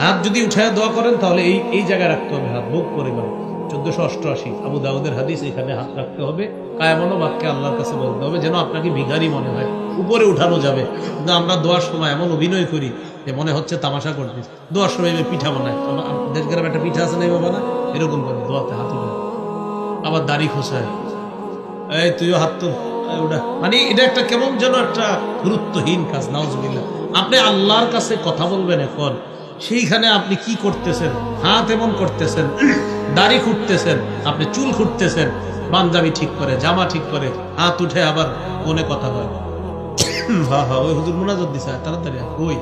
হাত যদি উঠায় দোয়া করেন তাহলে এই এই জায়গায় রাখতে হবে হাত, বুক পরিমাণ। 1488 আবু দাউদের হাদিস, এখানে হাত রাখতে হবে। কায়ামনো বাক্যে আল্লাহর কাছে বলতে হবে, যেন আপনাকে ভিখারি মনে হয়। উপরে উঠানো যাবে, কিন্তু আমরা দোয়ার সময় এমন অভিনয় করি যে মনে হচ্ছে তামাশা করতেছি। দোয়ার সময় পিঠা বানায়, দেশ গ্রামে একটা পিঠা আছে না, এভাবে বানায়, এরকম করে দোয়াতে হাত উঠে। আবার দাড়ি খোঁচায়, এই তুইও হাত তো ওটা, মানে এটা একটা কেমন যেন একটা গুরুত্বহীন কাজ। নাউজুবিল্লাহ। আপনি আল্লাহর কাছে কথা বলবেন এখন, সেইখানে আপনি কি করতেছেন? হাত এমন করতেছেন, দাড়ি খুঁটতেছেন, আপনি চুল খুঁটতেছেন, পাঞ্জাবি ঠিক করে, জামা ঠিক করে, হাত উঠে আবার ফোনে কথা হয়। ওই হুজুর মুনাজাত দিছে, তাড়াতাড়ি ওই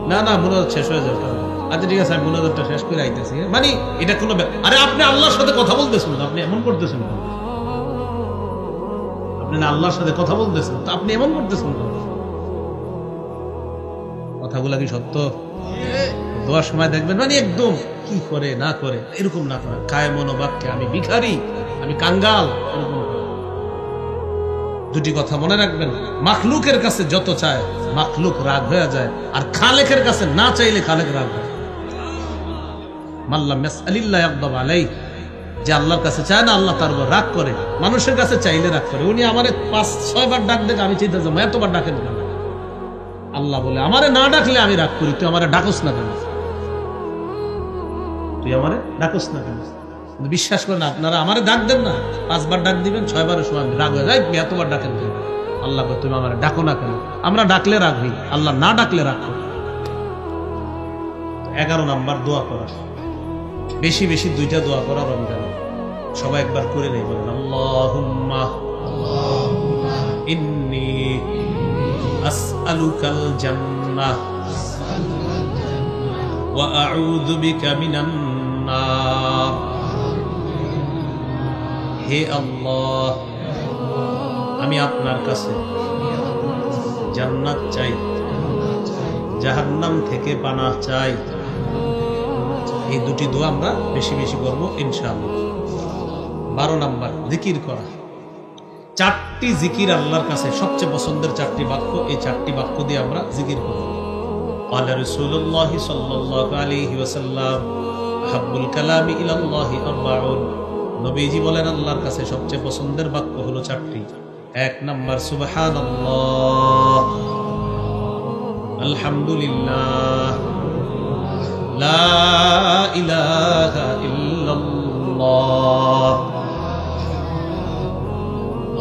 না না মুনাজাত শেষ হয়ে যাবে। আচ্ছা ঠিক আছে, আমি মুনাজাতটা শেষ করে আইতেছি। মানে এটা কোনো, আরে আপনি আল্লাহর সাথে কথা বলতেছেন, আপনি এমন করতেছেন। আপনি না আল্লাহর সাথে কথা বলতেছেন, তো আপনি এমন করতেছেন। কথাগুলা কি সত্য? দোয়ার সময় দেখবেন মানে একদম কি করে না করে এরকম না করে, কায় মনোবাক্যে আমি ভিখারি, আমি কাঙ্গাল, এরকম। দুটি কথা মনে রাখবেন, মাখলুকের কাছে যত চায় মাখলুক রাগ হয়ে যায়, আর খালেকের কাছে না চাইলে খালেক রাগ হয়। মাল্লাম ইয়াসআলিল্লাহ ইয়াগদাব আলাইহি, যে আল্লাহর কাছে চায় না আল্লাহ তার উপর রাগ করে। মানুষের কাছে চাইলে রাগ করে। উনি আমারে 5-6 বার ডাক দেখে আমি চিন্তা করলাম এতবার ডাকেন কেন? আল্লাহ বলে আমারে না ডাকলে আমি রাগ করি, তুই আমারে ডাকস না কেন? তুই আমারে ডাকস না কেন? বিশ্বাস করেন আপনারা, আমারে ডাক দেন না, 5 বার ডাক দিবেন, 6 বারের সময় রাগ হয়ে যায়, এতবার ডাকেন কেন? আল্লাহ বলে তুমি আমারে ডাকো না কেন? আমরা ডাকলে রাগ হই, আল্লাহ না ডাকলে রাগ করি। 11 নাম্বার দোয়া করা, বেশি বেশি 2টা দোয়া করা রমজানে। সবাই একবার করে নেই, বলেন আল্লাহুম্মা ইন্নী আসআলুকাল জান্নাহ ওয়া আউযু বিকা মিনান নার। হে আল্লাহ, আমি আপনার কাছে জান্নাত চাই, জাহান্নাম থেকে পানাহ চাই। এই 2টি দোয়া আমরা বেশি বেশি করব ইনশাআল্লাহ। 12 নাম্বার জিকির করা। 4টি জিকির আল্লাহর কাছে সবচেয়ে পছন্দের 4টি বাক্য, এই 4টি বাক্য দিয়ে আমরা জিকির করব। ক্বালা রাসূলুল্লাহ সাল্লাল্লাহু আলাইহি ওয়াসাল্লাম আহাব্বুল কালামি ইলাল্লাহি আরবাউন। নবীজি বলেন আল্লাহর কাছে সবচেয়ে পছন্দের বাক্য হলো 4টি। 1 নাম্বার সুবহানাল্লাহ, আলহামদুলিল্লাহ, লা ইলাহা ইল্লাল্লাহ,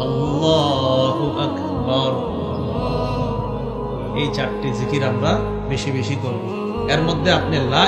আল্লাহু আকবার। এই 4টি জিকির আমরা বেশি বেশি করব। এর মধ্যে আপনি লা